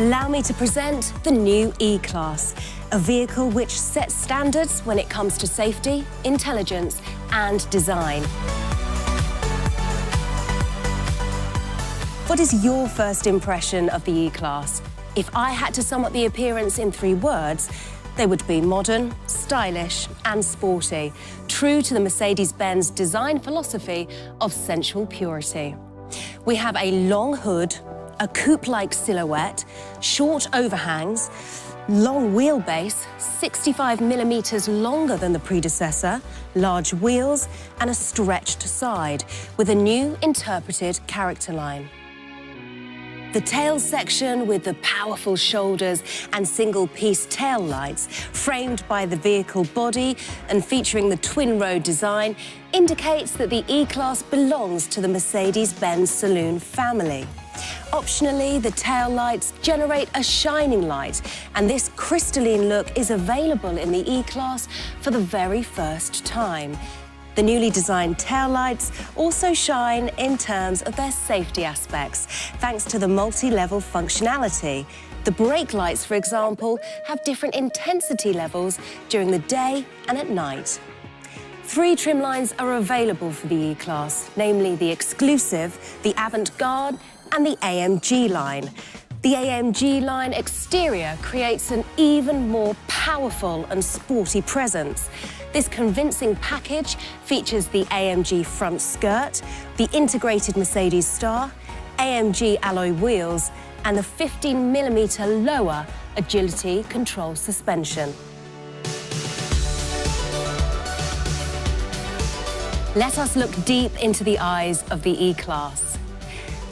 Allow me to present the new E-Class, a vehicle which sets standards when it comes to safety, intelligence and design. What is your first impression of the E-Class? If I had to sum up the appearance in 3 words, they would be modern, stylish and sporty, true to the Mercedes-Benz design philosophy of sensual purity. We have a long hood, a coupe-like silhouette, short overhangs, long wheelbase, 65mm longer than the predecessor, large wheels and a stretched side with a new interpreted character line. The tail section with the powerful shoulders and single-piece tail lights, framed by the vehicle body and featuring the twin-row design, indicates that the E-Class belongs to the Mercedes-Benz saloon family. Optionally, the tail lights generate a shining light, and this crystalline look is available in the E-Class for the very first time. The newly designed taillights also shine in terms of their safety aspects, thanks to the multi-level functionality. The brake lights, for example, have different intensity levels during the day and at night. 3 trim lines are available for the E-Class, namely the Exclusive, the Avant-Garde and the AMG line. The AMG line exterior creates an even more powerful and sporty presence. This convincing package features the AMG front skirt, the integrated Mercedes star, AMG alloy wheels, and the 15mm lower agility control suspension. Let us look deep into the eyes of the E-Class.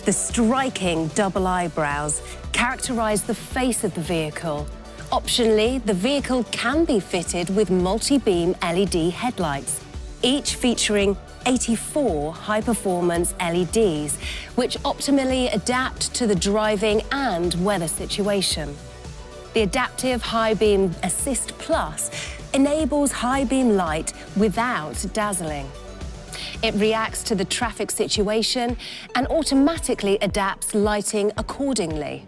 The striking double eyebrows characterize the face of the vehicle. Optionally, the vehicle can be fitted with multi-beam LED headlights, each featuring 84 high-performance LEDs, which optimally adapt to the driving and weather situation. The Adaptive High Beam Assist Plus enables high beam light without dazzling. It reacts to the traffic situation and automatically adapts lighting accordingly.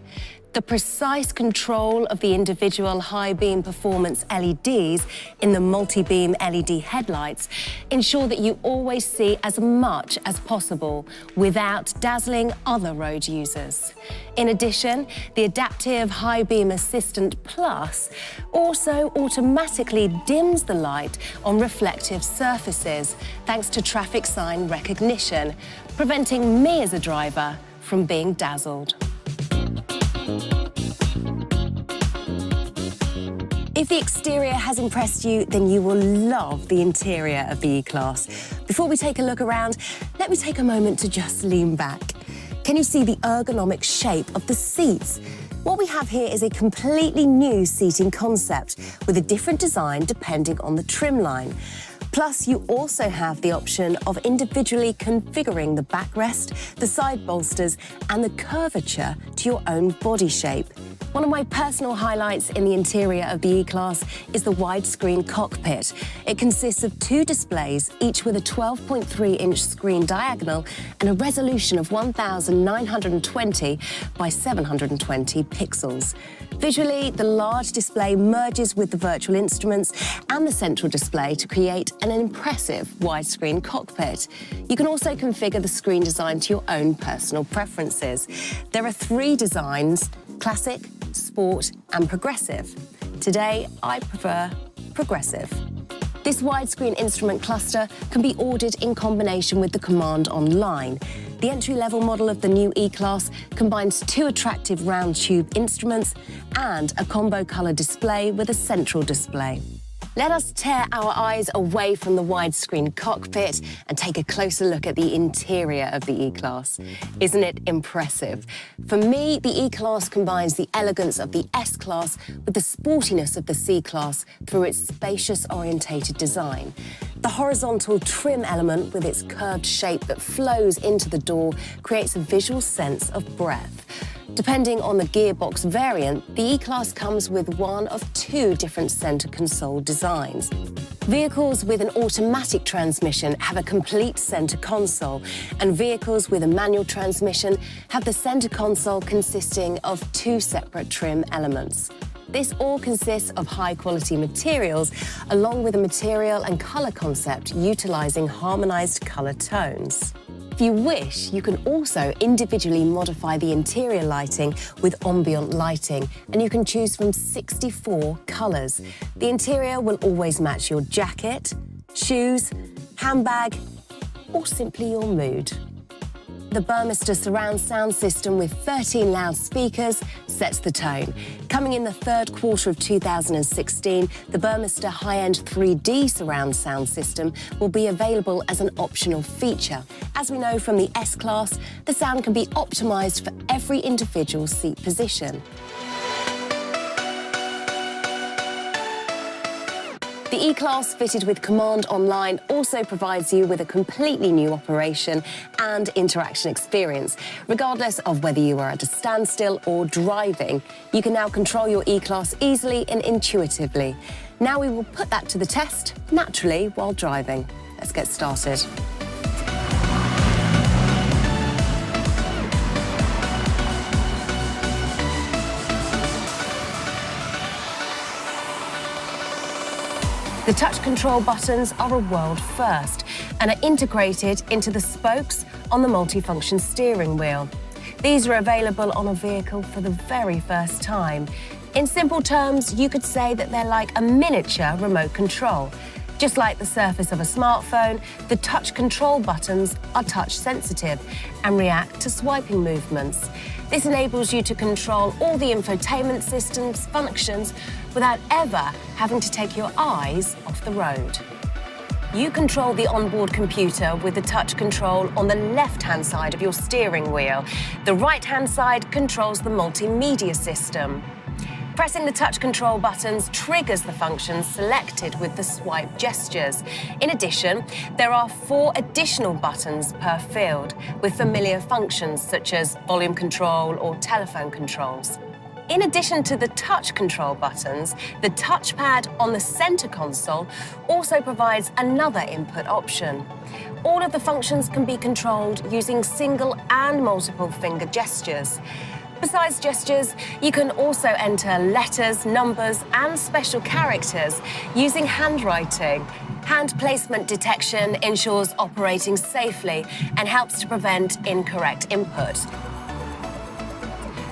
The precise control of the individual high beam performance LEDs in the multi-beam LED headlights ensure that you always see as much as possible without dazzling other road users. In addition, the Adaptive High Beam Assistant Plus also automatically dims the light on reflective surfaces thanks to traffic sign recognition, preventing me as a driver from being dazzled. If the exterior has impressed you, then you will love the interior of the E-Class. Before we take a look around, let me take a moment to just lean back. Can you see the ergonomic shape of the seats? What we have here is a completely new seating concept with a different design depending on the trim line. Plus, you also have the option of individually configuring the backrest, the side bolsters and the curvature to your own body shape. One of my personal highlights in the interior of the E-Class is the widescreen cockpit. It consists of 2 displays, each with a 12.3-inch screen diagonal and a resolution of 1920 by 720 pixels. Visually, the large display merges with the virtual instruments and the central display to create an impressive widescreen cockpit. You can also configure the screen design to your own personal preferences. There are 3 designs: Classic, Sport and Progressive. Today, I prefer Progressive. This widescreen instrument cluster can be ordered in combination with the command online. The entry-level model of the new E-Class combines 2 attractive round tube instruments and a combo colour display with a central display. Let us tear our eyes away from the widescreen cockpit and take a closer look at the interior of the E-Class. Isn't it impressive? For me, the E-Class combines the elegance of the S-Class with the sportiness of the C-Class through its spacious orientated design. The horizontal trim element with its curved shape that flows into the door creates a visual sense of breadth. Depending on the gearbox variant, the E-Class comes with one of 2 different centre console designs. Vehicles with an automatic transmission have a complete centre console, and vehicles with a manual transmission have the centre console consisting of two separate trim elements. This all consists of high-quality materials, along with a material and colour concept utilising harmonised colour tones. If you wish, you can also individually modify the interior lighting with ambient lighting, and you can choose from 64 colours. The interior will always match your jacket, shoes, handbag, or simply your mood. The Burmester surround sound system with 13 loudspeakers sets the tone. Coming in the third quarter of 2016, the Burmester high-end 3D surround sound system will be available as an optional feature. As we know from the S-Class, the sound can be optimised for every individual seat position. The E-Class fitted with Command Online also provides you with a completely new operation and interaction experience. Regardless of whether you are at a standstill or driving, you can now control your E-Class easily and intuitively. Now we will put that to the test, naturally, while driving. Let's get started. The touch control buttons are a world first and are integrated into the spokes on the multifunction steering wheel. These are available on a vehicle for the very first time. In simple terms, you could say that they're like a miniature remote control. Just like the surface of a smartphone, the touch control buttons are touch sensitive and react to swiping movements. This enables you to control all the infotainment system's functions without ever having to take your eyes off the road. You control the onboard computer with the touch control on the left-hand side of your steering wheel. The right-hand side controls the multimedia system. Pressing the touch control buttons triggers the functions selected with the swipe gestures. In addition, there are 4 additional buttons per field with familiar functions such as volume control or telephone controls. In addition to the touch control buttons, the touchpad on the center console also provides another input option. All of the functions can be controlled using single and multiple finger gestures. Besides gestures, you can also enter letters, numbers, and special characters using handwriting. Hand placement detection ensures operating safely and helps to prevent incorrect input.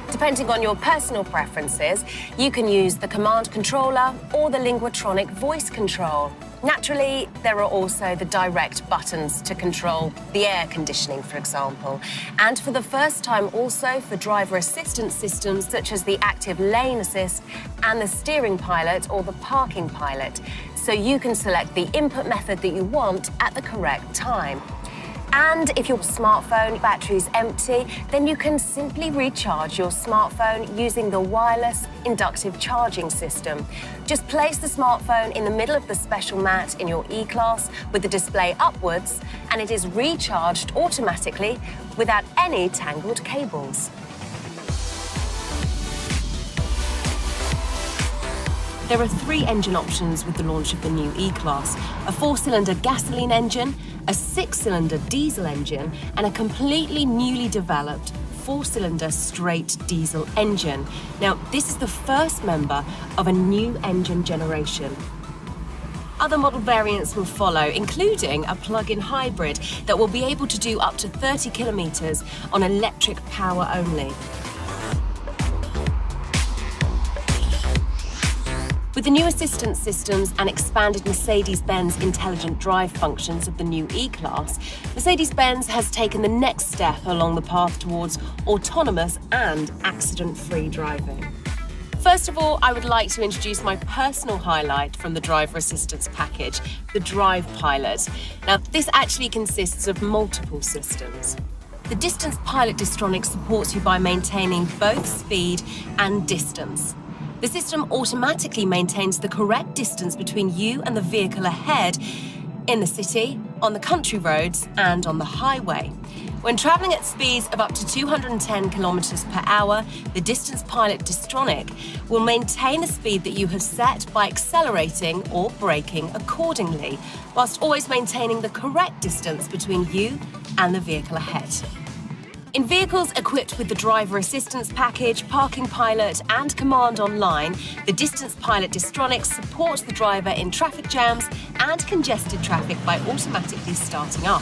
Depending on your personal preferences, you can use the command controller or the Linguatronic voice control. Naturally, there are also the direct buttons to control the air conditioning, for example, and for the first time also for driver assistance systems such as the active lane assist and the steering pilot or the parking pilot, so you can select the input method that you want at the correct time. And if your smartphone battery is empty, then you can simply recharge your smartphone using the wireless inductive charging system. Just place the smartphone in the middle of the special mat in your E-Class with the display upwards, and it is recharged automatically without any tangled cables. There are 3 engine options with the launch of the new E-Class: a 4-cylinder gasoline engine, a 6-cylinder diesel engine, and a completely newly developed 4-cylinder straight diesel engine. Now, this is the first member of a new engine generation. Other model variants will follow, including a plug-in hybrid that will be able to do up to 30 kilometers on electric power only. With the new assistance systems and expanded Mercedes-Benz intelligent drive functions of the new E-Class, Mercedes-Benz has taken the next step along the path towards autonomous and accident-free driving. First of all, I would like to introduce my personal highlight from the driver assistance package, the Drive Pilot. Now, this actually consists of multiple systems. The Distance Pilot Distronic supports you by maintaining both speed and distance. The system automatically maintains the correct distance between you and the vehicle ahead in the city, on the country roads, and on the highway. When travelling at speeds of up to 210 kilometres per hour, the distance pilot Distronic will maintain the speed that you have set by accelerating or braking accordingly, whilst always maintaining the correct distance between you and the vehicle ahead. In vehicles equipped with the driver assistance package, parking pilot and command online, the distance pilot Distronic supports the driver in traffic jams and congested traffic by automatically starting up.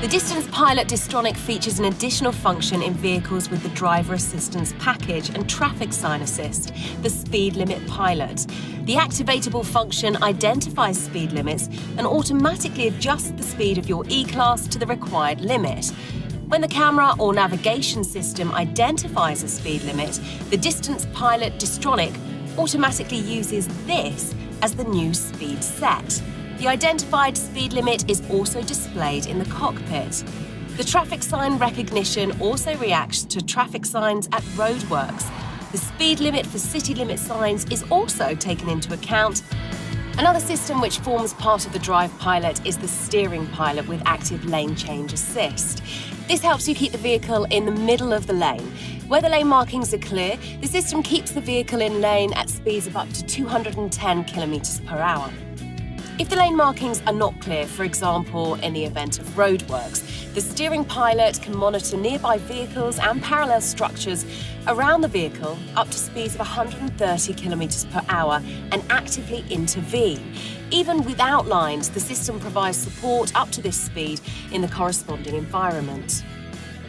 The Distance Pilot Distronic features an additional function in vehicles with the driver assistance package and traffic sign assist, the speed limit pilot. The activatable function identifies speed limits and automatically adjusts the speed of your E-class to the required limit. When the camera or navigation system identifies a speed limit, the Distance Pilot Distronic automatically uses this as the new speed set. The identified speed limit is also displayed in the cockpit. The traffic sign recognition also reacts to traffic signs at roadworks. The speed limit for city limit signs is also taken into account. Another system which forms part of the Drive Pilot is the Steering Pilot with active lane change assist. This helps you keep the vehicle in the middle of the lane. Where the lane markings are clear, the system keeps the vehicle in lane at speeds of up to 210 kilometres per hour. If the lane markings are not clear, for example, in the event of roadworks, the steering pilot can monitor nearby vehicles and parallel structures around the vehicle up to speeds of 130 kilometres per hour and actively intervene. Even without lines, the system provides support up to this speed in the corresponding environment.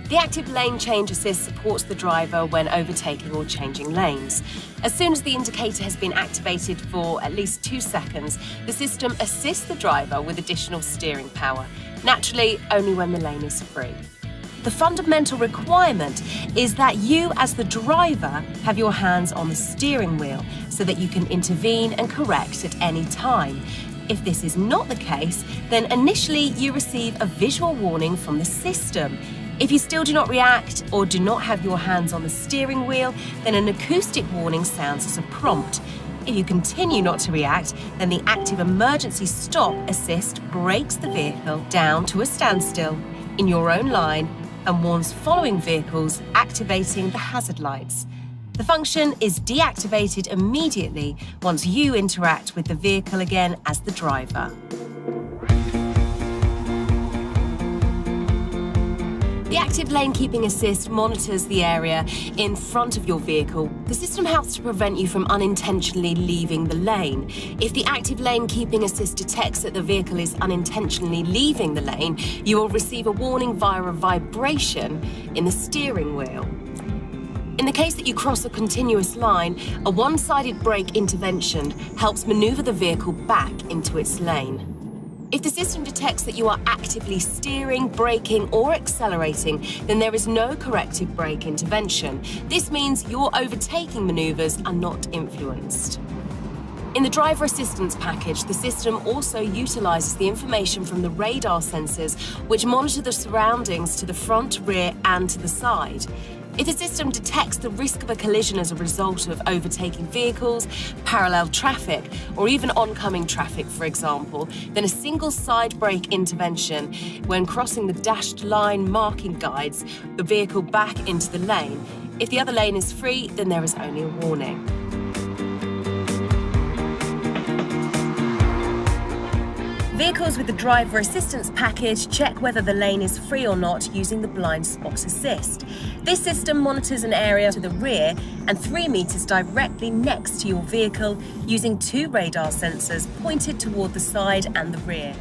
The active lane change assist supports the driver when overtaking or changing lanes. As soon as the indicator has been activated for at least 2 seconds, the system assists the driver with additional steering power, naturally only when the lane is free. The fundamental requirement is that you, as the driver, have your hands on the steering wheel so that you can intervene and correct at any time. If this is not the case, then initially you receive a visual warning from the system. If you still do not react or do not have your hands on the steering wheel, then an acoustic warning sounds as a prompt. If you continue not to react, then the active emergency stop assist breaks the vehicle down to a standstill in your own line and warns following vehicles, activating the hazard lights. The function is deactivated immediately once you interact with the vehicle again as the driver. The active lane keeping assist monitors the area in front of your vehicle. The system helps to prevent you from unintentionally leaving the lane. If the active lane keeping assist detects that the vehicle is unintentionally leaving the lane, you will receive a warning via a vibration in the steering wheel. In the case that you cross a continuous line, a one-sided brake intervention helps maneuver the vehicle back into its lane. If the system detects that you are actively steering, braking or accelerating, then there is no corrective brake intervention. This means your overtaking maneuvers are not influenced. In the driver assistance package, the system also utilises the information from the radar sensors, which monitor the surroundings to the front, rear and to the side. If the system detects the risk of a collision as a result of overtaking vehicles, parallel traffic, or even oncoming traffic, for example, then a single side brake intervention when crossing the dashed line marking guides the vehicle back into the lane. If the other lane is free, then there is only a warning. Vehicles with the driver assistance package check whether the lane is free or not using the blind spot assist. This system monitors an area to the rear and 3 meters directly next to your vehicle using 2 radar sensors pointed toward the side and the rear.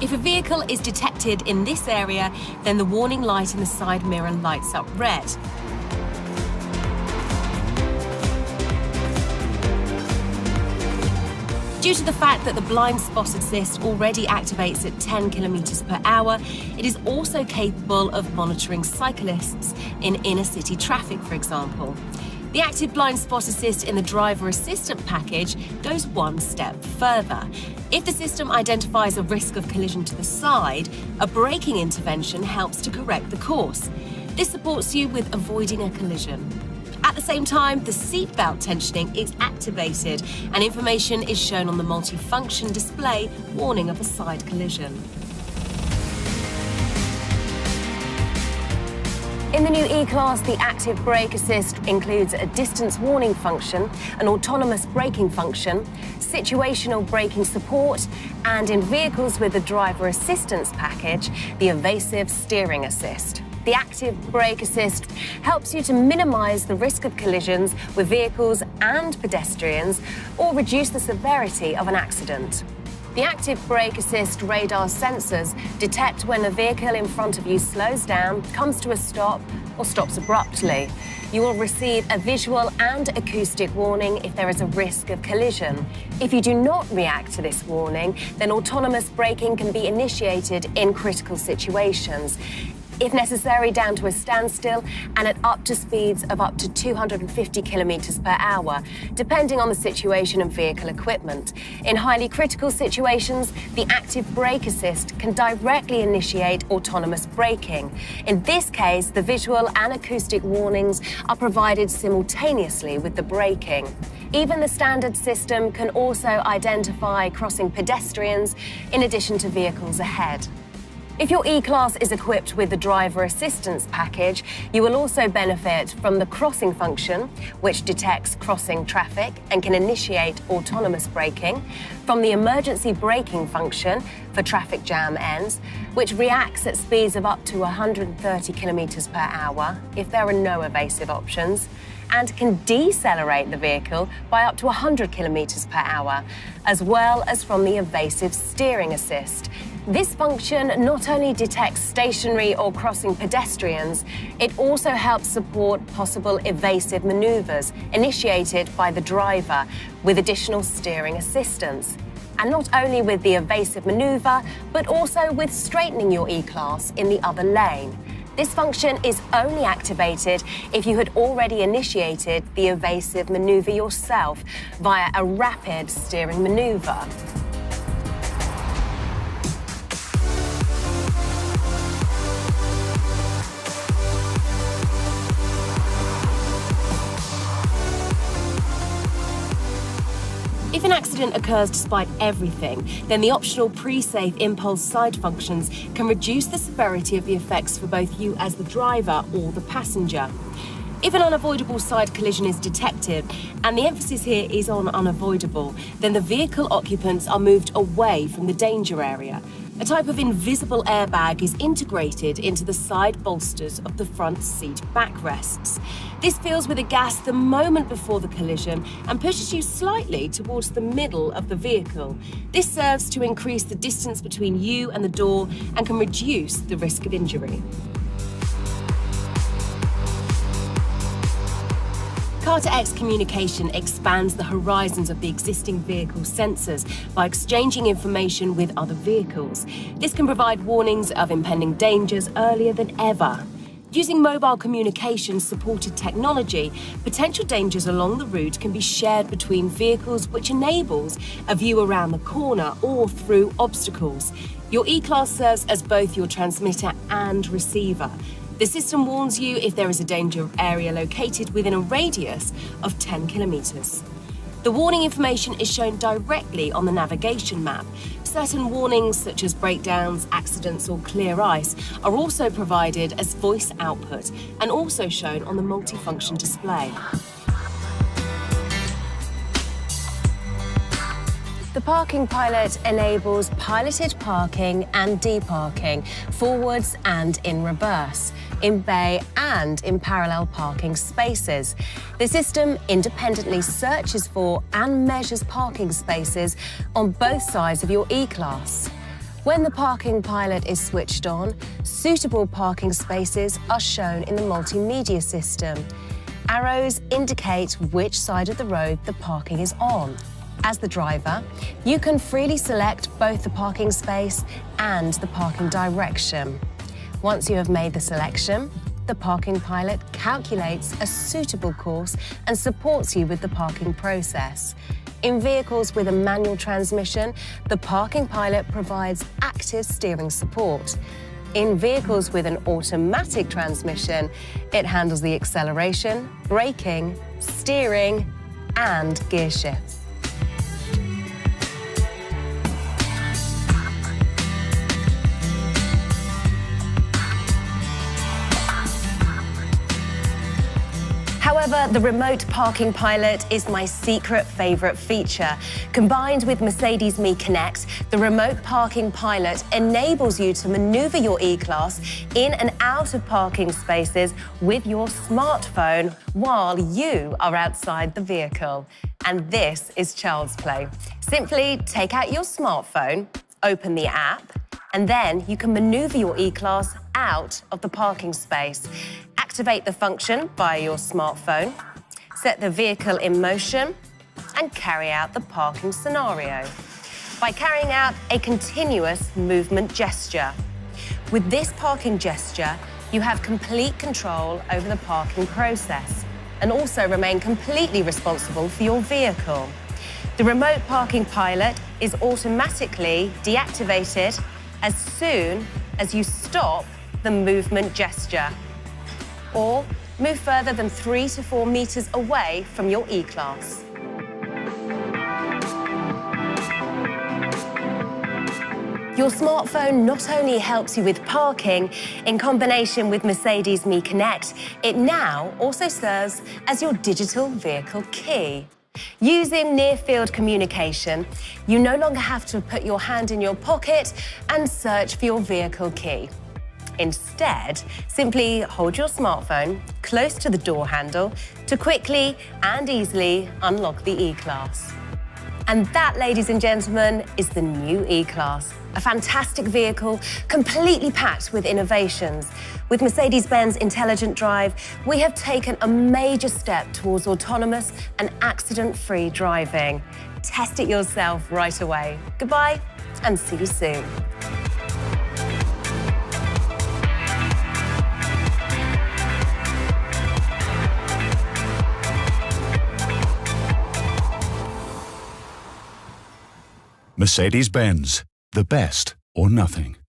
If a vehicle is detected in this area, then the warning light in the side mirror lights up red. Due to the fact that the blind spot assist already activates at 10 kilometers per hour, it is also capable of monitoring cyclists in inner city traffic, for example. The active blind spot assist in the driver assistant package goes one step further. If the system identifies a risk of collision to the side, a braking intervention helps to correct the course. This supports you with avoiding a collision. At the same time, the seatbelt tensioning is activated and information is shown on the multifunction display warning of a side collision. In the new E-Class, the active brake assist includes a distance warning function, an autonomous braking function, situational braking support, and in vehicles with the driver assistance package, the evasive steering assist. The active brake assist helps you to minimize the risk of collisions with vehicles and pedestrians or reduce the severity of an accident. The active brake assist radar sensors detect when a vehicle in front of you slows down, comes to a stop, or stops abruptly. You will receive a visual and acoustic warning if there is a risk of collision. If you do not react to this warning, then autonomous braking can be initiated in critical situations, if necessary down to a standstill and at up to speeds of up to 250 kilometers per hour, depending on the situation and vehicle equipment. In highly critical situations, the active brake assist can directly initiate autonomous braking. In this case, the visual and acoustic warnings are provided simultaneously with the braking. Even the standard system can also identify crossing pedestrians in addition to vehicles ahead. If your E-Class is equipped with the driver assistance package, you will also benefit from the crossing function, which detects crossing traffic and can initiate autonomous braking, from the emergency braking function for traffic jam ends, which reacts at speeds of up to 130 kilometers per hour if there are no evasive options, and can decelerate the vehicle by up to 100 kilometers per hour, as well as from the evasive steering assist. This function not only detects stationary or crossing pedestrians, it also helps support possible evasive maneuvers initiated by the driver with additional steering assistance. And not only with the evasive maneuver, but also with straightening your E-Class in the other lane. This function is only activated if you had already initiated the evasive maneuver yourself via a rapid steering maneuver. If an accident occurs despite everything, then the optional pre-safe impulse side functions can reduce the severity of the effects for both you as the driver or the passenger. If an unavoidable side collision is detected, and the emphasis here is on unavoidable, then the vehicle occupants are moved away from the danger area. A type of invisible airbag is integrated into the side bolsters of the front seat backrests. This fills with a gas the moment before the collision and pushes you slightly towards the middle of the vehicle. This serves to increase the distance between you and the door and can reduce the risk of injury. Car-to-X communication expands the horizons of the existing vehicle sensors by exchanging information with other vehicles. This can provide warnings of impending dangers earlier than ever. Using mobile communication-supported technology, potential dangers along the route can be shared between vehicles, which enables a view around the corner or through obstacles. Your E-Class serves as both your transmitter and receiver. The system warns you if there is a danger area located within a radius of 10 kilometers. The warning information is shown directly on the navigation map. Certain warnings, such as breakdowns, accidents, or clear ice, are also provided as voice output and also shown on the multifunction display. The Parking Pilot enables piloted parking and deparking, forwards and in reverse, in bay and in parallel parking spaces. The system independently searches for and measures parking spaces on both sides of your E-Class. When the Parking Pilot is switched on, suitable parking spaces are shown in the multimedia system. Arrows indicate which side of the road the parking is on. As the driver, you can freely select both the parking space and the parking direction. Once you have made the selection, the Parking Pilot calculates a suitable course and supports you with the parking process. In vehicles with a manual transmission, the Parking Pilot provides active steering support. In vehicles with an automatic transmission, it handles the acceleration, braking, steering, and gear shifts. However, the remote parking pilot is my secret favourite feature. Combined with Mercedes Me Connect, the remote parking pilot enables you to manoeuvre your E-Class in and out of parking spaces with your smartphone while you are outside the vehicle. And this is child's play. Simply take out your smartphone, open the app, and then you can manoeuvre your E-Class out of the parking space. Activate the function via your smartphone, set the vehicle in motion, and carry out the parking scenario by carrying out a continuous movement gesture. With this parking gesture, you have complete control over the parking process and also remain completely responsible for your vehicle. The remote parking pilot is automatically deactivated as soon as you stop the movement gesture or move further than 3 to 4 meters away from your E-Class. Your smartphone not only helps you with parking, in combination with Mercedes Me Connect, it now also serves as your digital vehicle key. Using near-field communication, you no longer have to put your hand in your pocket and search for your vehicle key. Instead, simply hold your smartphone close to the door handle to quickly and easily unlock the E-Class. And that, ladies and gentlemen, is the new E-Class. A fantastic vehicle, completely packed with innovations. With Mercedes-Benz Intelligent Drive, we have taken a major step towards autonomous and accident-free driving. Test it yourself right away. Goodbye, and see you soon. Mercedes-Benz, the best or nothing.